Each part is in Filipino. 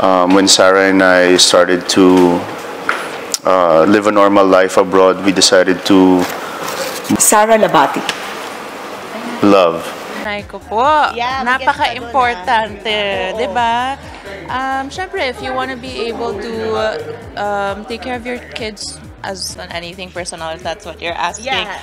When Sarah and I started to live a normal life abroad, we decided to Sara Labati. love. Ay ko po, napaka-importante, di ba? Syempre, if you want to be able to take care of your kids as anything personal, if that's what you're asking. Yeah.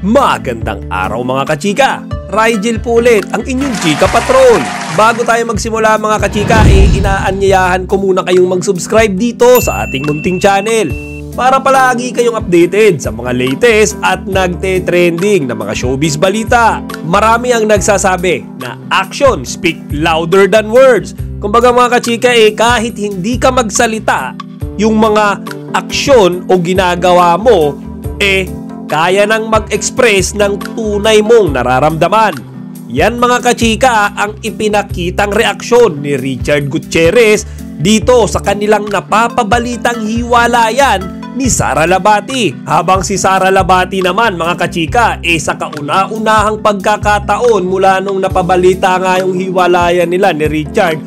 Magandang araw mga kachika! Rigel po ulit ang inyong chika patron. Bago tayo magsimula mga kachika, inaanyayahan ko muna kayong mag-subscribe dito sa ating munting channel para palagi kayong updated sa mga latest at nagte-trending na mga showbiz balita. Marami ang nagsasabi na action speak louder than words. Kumbaga mga kachika, kahit hindi ka magsalita, yung mga aksyon o ginagawa mo, kaya nang mag-express ng tunay mong nararamdaman. Yan mga kachika ang ipinakitang reaksyon ni Richard Gutierrez dito sa kanilang napapabalitang hiwalayan ni Sara Labati. Habang si Sara Labati naman mga kachika sa kauna-unahang pagkakataon mula nung napabalita nga yung hiwalayan nila ni Richard,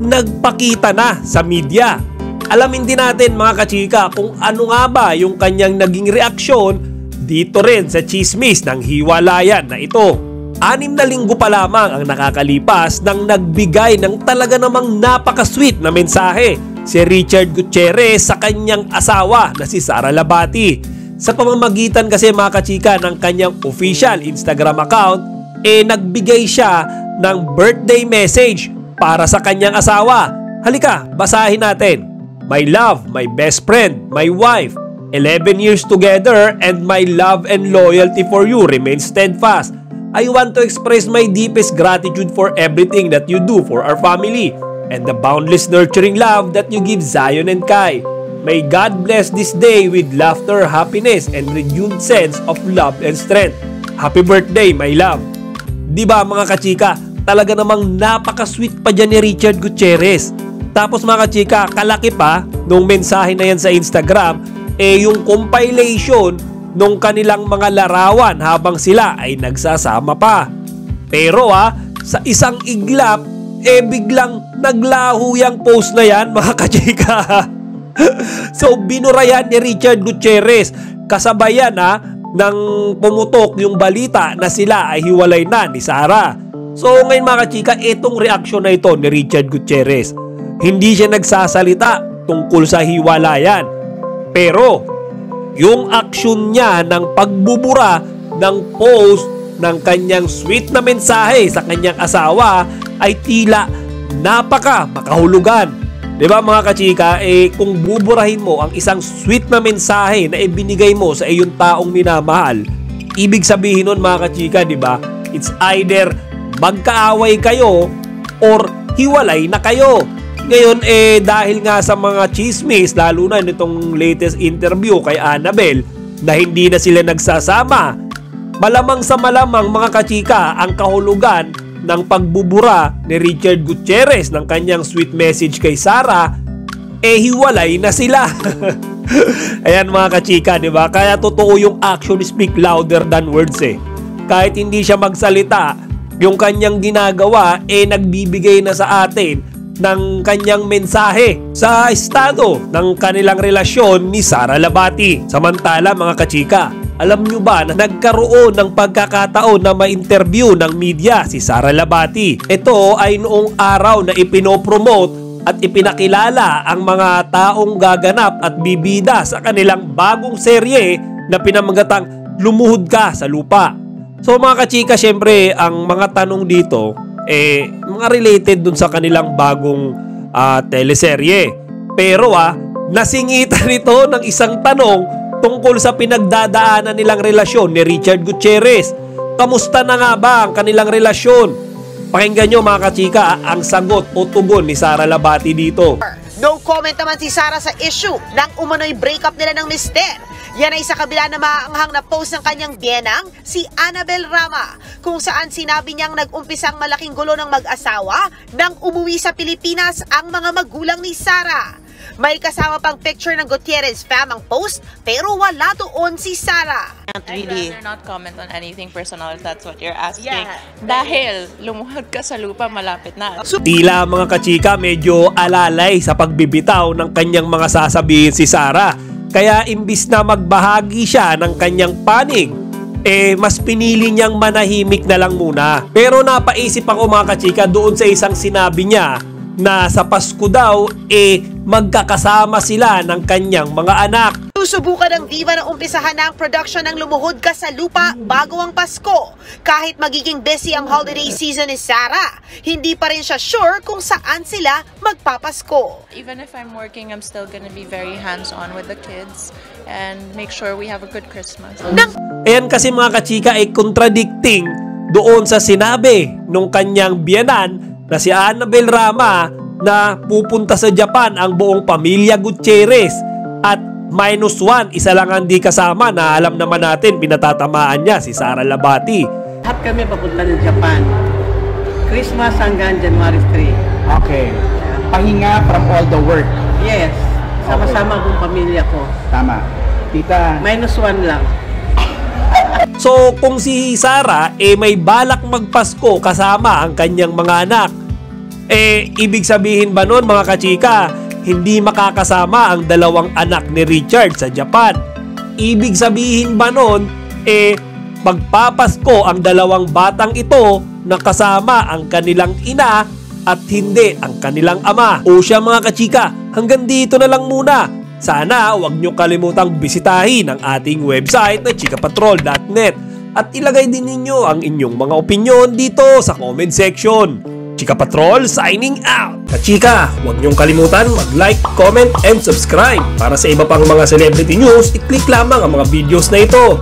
nagpakita na sa media. Alamin din natin mga kachika kung ano nga ba yung kanyang naging reaksyon dito rin sa chismis ng hiwalayan na ito. 6 na linggo pa lamang ang nakakalipas nang nagbigay ng talaga namang napaka-sweet na mensahe si Richard Gutierrez sa kanyang asawa na si Sara Labati. Sa pamamagitan kasi mga kachika ng kanyang official Instagram account, nagbigay siya ng birthday message para sa kanyang asawa. Halika, basahin natin. My love, my best friend, my wife, 11 years together and my love and loyalty for you remains steadfast. I want to express my deepest gratitude for everything that you do for our family and the boundless nurturing love that you give Zion and Kai. May God bless this day with laughter, happiness, and renewed sense of love and strength. Happy birthday, my love. Diba mga kachika, talaga namang napaka-sweet pa dyan ni Richard Gutierrez. Tapos mga kachika, kalaki pa nung mensahe na yan sa Instagram, yung compilation nung kanilang mga larawan habang sila ay nagsasama pa. Pero sa isang iglap, biglang naglaho yung post na yan mga kachika. So binura yan ni Richard Gutierrez. Kasabayan nang pumutok yung balita na sila ay hiwalay na ni Sara. So ngayon mga kachika, itong reaksyon na ito ni Richard Gutierrez. Hindi siya nagsasalita tungkol sa hiwalayan. Pero yung aksyon niya ng pagbubura ng post ng kanyang sweet na mensahe sa kanyang asawa ay tila napaka makahulugan. Diba mga kachika, kung buburahin mo ang isang sweet na mensahe na ibinigay mo sa iyong taong minamahal, ibig sabihin nun mga kachika, diba, it's either magkaaway kayo or hiwalay na kayo. Ngayon dahil nga sa mga chismis, lalo na nitong latest interview kay Annabel na hindi na sila nagsasama, malamang sa malamang mga kachika ang kahulugan ng pagbubura ni Richard Gutierrez ng kanyang sweet message kay Sara, hiwalay na sila. Ayan mga kachika, di ba? Kaya totoo yung action speak louder than words Kahit hindi siya magsalita, yung kanyang ginagawa nagbibigay na sa atin ng kanyang mensahe sa estado ng kanilang relasyon ni Sara Labati. Samantala mga kachika, alam nyo ba na nagkaroon ng pagkakataon na ma-interview ng media si Sara Labati? Ito ay noong araw na ipinopromote at ipinakilala ang mga taong gaganap at bibida sa kanilang bagong serye na pinamagatang Lumuhod Ka sa Lupa. So mga kachika, syempre ang mga tanong dito mga related dun sa kanilang bagong teleserye. Pero nasingitan ito ng isang tanong tungkol sa pinagdadaanan nilang relasyon ni Richard Gutierrez. Kamusta na nga ba ang kanilang relasyon? Pakinggan nyo mga kachika ang sagot o tugon ni Sara Labati dito. No comment naman si Sara sa issue ng umano'y breakup nila ng mister. Yan ay sa kabila na maanghang na post ng kanyang biyenang, si Annabel Rama, kung saan sinabi niyang nag-umpisang malaking gulo ng mag-asawa nang umuwi sa Pilipinas ang mga magulang ni Sara. May kasama pang picture ng Gutierrez fam ang post pero wala doon si Sara. I'd rather not comment on anything personal if that's what you're asking. Yeah. Dahil lumuhod ka sa lupa, malapit na. Tila mga kachika medyo alalay sa pagbibitaw ng kanyang mga sasabihin si Sara. Kaya imbis na magbahagi siya ng kanyang panig, mas pinili niyang manahimik na lang muna. Pero napaisip ako mga kachika doon sa isang sinabi niya na sa Pasko daw magkakasama sila ng kanyang mga anak. Susubukan ng diva na umpisahan na ang production ng Lumuhod Ka sa Lupa bago ang Pasko. Kahit magiging busy ang holiday season ni Sara, hindi pa rin siya sure kung saan sila magpapasko. Even if I'm working, I'm still gonna be very hands-on with the kids and make sure we have a good Christmas. Ayan kasi mga kachika contradicting doon sa sinabi nung kanyang biyanan na si Annabel Rama na pupunta sa Japan ang buong pamilya Gutierrez at -1, isa lang ang di kasama na alam naman natin pinatatamaan niya si Sara Labati. Lahat kami papunta ng Japan. Christmas hanggang January 3. Okay. Pahinga from all the work. Yes. Sama-sama akong pamilya ko. Tama. Tita, -1 lang. So kung si Sara may balak magpasko kasama ang kanyang mga anak, ibig sabihin ba nun mga kachika, hindi makakasama ang dalawang anak ni Richard sa Japan? Ibig sabihin ba nun, magpapasko ang dalawang batang ito na kasama ang kanilang ina at hindi ang kanilang ama? O siya mga kachika, hanggang dito na lang muna. Sana huwag nyo kalimutang bisitahin ang ating website na chikapatrol.net at ilagay din ninyo ang inyong mga opinyon dito sa comment section. Chika Patrol signing out! Kachika, huwag niyong kalimutan mag-like, comment, and subscribe. Para sa iba pang mga celebrity news, i-click lamang ang mga videos na ito.